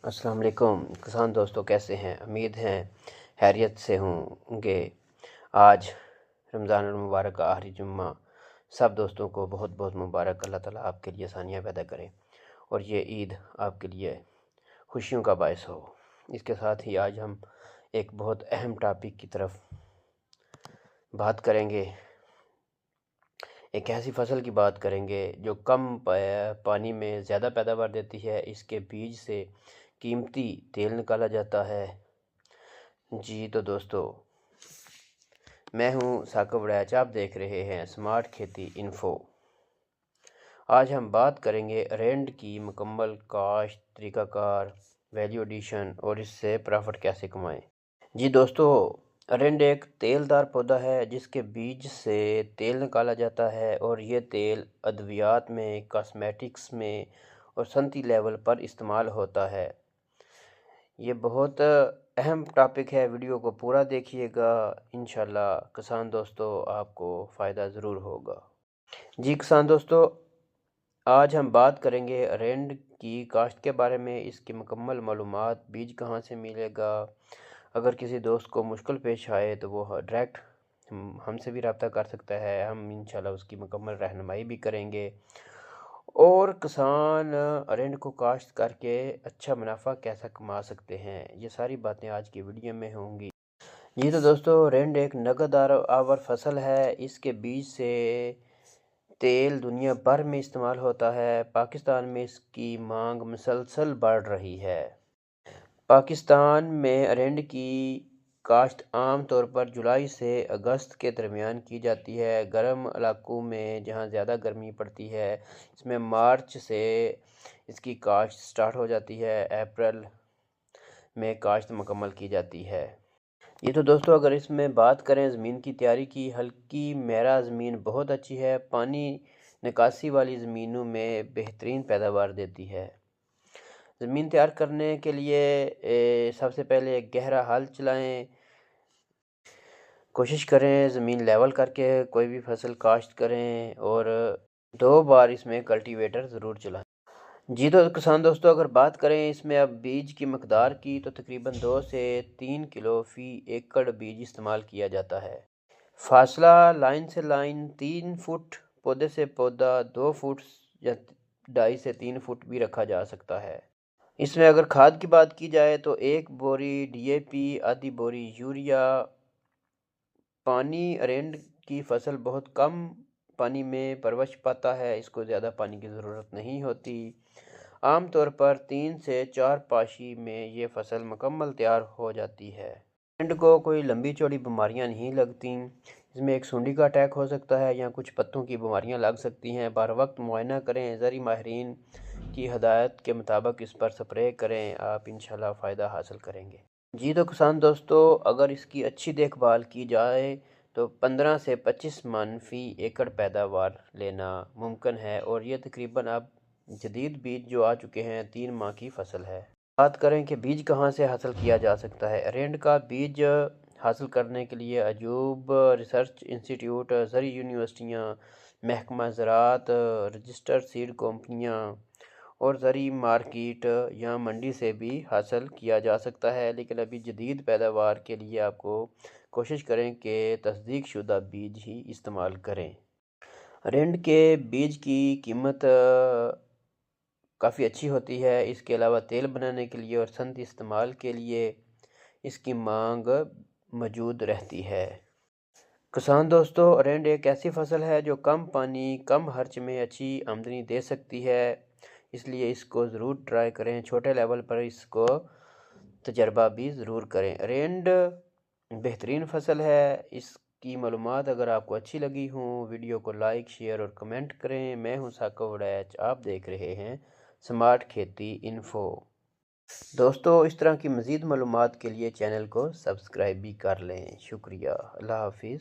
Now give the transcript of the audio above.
अस्सलाम वालेकुम किसान दोस्तों, कैसे हैं? उम्मीद है खैरियत से होंगे। आज रमज़ान मुबारक का आखिरी जुम्मा, सब दोस्तों को बहुत बहुत मुबारक। अल्लाह ताला आपके लिए आसानियाँ पैदा करें और ये ईद आपके लिए खुशियों का बायस हो। इसके साथ ही आज हम एक बहुत अहम टॉपिक की तरफ बात करेंगे। एक ऐसी फसल की बात करेंगे जो कम पानी में ज़्यादा पैदावार देती है। इसके बीज से कीमती तेल निकाला जाता है। जी तो दोस्तों, मैं हूं साकिब वड़ैच, आप देख रहे हैं स्मार्ट खेती इन्फो। आज हम बात करेंगे अरेंड की मुकम्मल काश्त, तरीक़ाकार, वैल्यू एडिशन और इससे प्रॉफिट कैसे कमाएं। जी दोस्तों, अरेंड एक तेलदार पौधा है जिसके बीज से तेल निकाला जाता है और ये तेल अद्वियात में, कॉस्मेटिक्स में और सनती लेवल पर इस्तेमाल होता है। ये बहुत अहम टॉपिक है, वीडियो को पूरा देखिएगा। इंशाल्लाह किसान दोस्तों आपको फ़ायदा ज़रूर होगा। जी किसान दोस्तों, आज हम बात करेंगे अरेंड की काश्त के बारे में। इसकी मुकम्मल मालूमात, बीज कहाँ से मिलेगा। अगर किसी दोस्त को मुश्किल पेश आए तो वो डायरेक्ट हमसे भी रब्ता कर सकता है। हम इंशाल्लाह उसकी मुकम्मल रहनुमाई भी करेंगे। और किसान अरेंड को काश्त करके अच्छा मुनाफा कैसा कमा सकते हैं, ये सारी बातें आज की वीडियो में होंगी। जी तो दोस्तों, अरेंड एक नगद आवर फसल है। इसके बीज से तेल दुनिया भर में इस्तेमाल होता है। पाकिस्तान में इसकी मांग मुसलसल बढ़ रही है। पाकिस्तान में अरेंड की काश्त आम तौर पर जुलाई से अगस्त के दरमियान की जाती है। गर्म इलाकों में जहाँ ज़्यादा गर्मी पड़ती है, इसमें मार्च से इसकी काश्त स्टार्ट हो जाती है। अप्रैल में काश्त मुकम्मल की जाती है। ये तो दोस्तों, अगर इसमें बात करें ज़मीन की तैयारी की, हल्की मेरा ज़मीन बहुत अच्छी है। पानी निकासी वाली ज़मीनों में बेहतरीन पैदावार देती है। ज़मीन तैयार करने के लिए सबसे पहले एक गहरा हल चलाएं। कोशिश करें ज़मीन लेवल करके कोई भी फसल काश्त करें और 2 बार इसमें कल्टीवेटर ज़रूर चलाएं। जी तो किसान दोस्तों, अगर बात करें इसमें अब बीज की मकदार की, तो तकरीबन 2 से 3 किलो फ़ी एकड़ बीज इस्तेमाल किया जाता है। फासला लाइन से लाइन 3 फुट, पौधे से पौधा 2 फुट या 2.5 से 3 फुट भी रखा जा सकता है। इसमें अगर खाद की बात की जाए तो 1 बोरी DAP, आधी बोरी यूरिया। पानी, अरेंड की फसल बहुत कम पानी में परवश पाता है, इसको ज़्यादा पानी की ज़रूरत नहीं होती। आम तौर पर 3 से 4 पाशी में ये फसल मुकम्मल तैयार हो जाती है। अरेंड को कोई लंबी चौड़ी बीमारियां नहीं लगती। इसमें एक सुंडी का अटैक हो सकता है या कुछ पत्तों की बीमारियां लग सकती हैं। बर वक्त मुआयना करें, ज़री माहिरीन की हदायत के मुताबिक इस पर स्प्रे करें। आप इंशाल्लाह फ़ायदा हासिल करेंगे। जी तो किसान दोस्तों, अगर इसकी अच्छी देखभाल की जाए तो 15 से 25 मन फ़ी एकड़ पैदावार लेना मुमकिन है। और ये तकरीबन अब जदीद बीज जो आ चुके हैं, 3 माह की फसल है। बात करें कि बीज कहाँ से हासिल किया जा सकता है। अरेंड का बीज हासिल करने के लिए अजूब रिसर्च इंस्टीट्यूट, ज़री यूनिवर्सिटियाँ, महकमा ज़राअत, रजिस्टर्ड सीड कंपनियाँ और ज़री मार्केट या मंडी से भी हासिल किया जा सकता है। लेकिन अभी जदीद पैदावार के लिए आपको कोशिश करें कि तस्दीक शुदा बीज ही इस्तेमाल करें। अरेंड के बीज की कीमत काफ़ी अच्छी होती है। इसके अलावा तेल बनाने के लिए और सनती इस्तेमाल के लिए इसकी मांग मौजूद रहती है। किसान दोस्तों, अरेंड एक ऐसी फसल है जो कम पानी, कम खर्च में अच्छी आमदनी दे सकती है, इसलिए इसको ज़रूर ट्राई करें। छोटे लेवल पर इसको तजर्बा भी ज़रूर करें। अरेंड बेहतरीन फसल है। इसकी मालूमात अगर आपको अच्छी लगी हो, वीडियो को लाइक, शेयर और कमेंट करें। मैं हूं साकिब वड़ैच, आप देख रहे हैं स्मार्ट खेती इन्फो। दोस्तों, इस तरह की मज़ीद मालूमात के लिए चैनल को सब्सक्राइब भी कर लें। शुक्रिया। अल्लाह हाफिज़।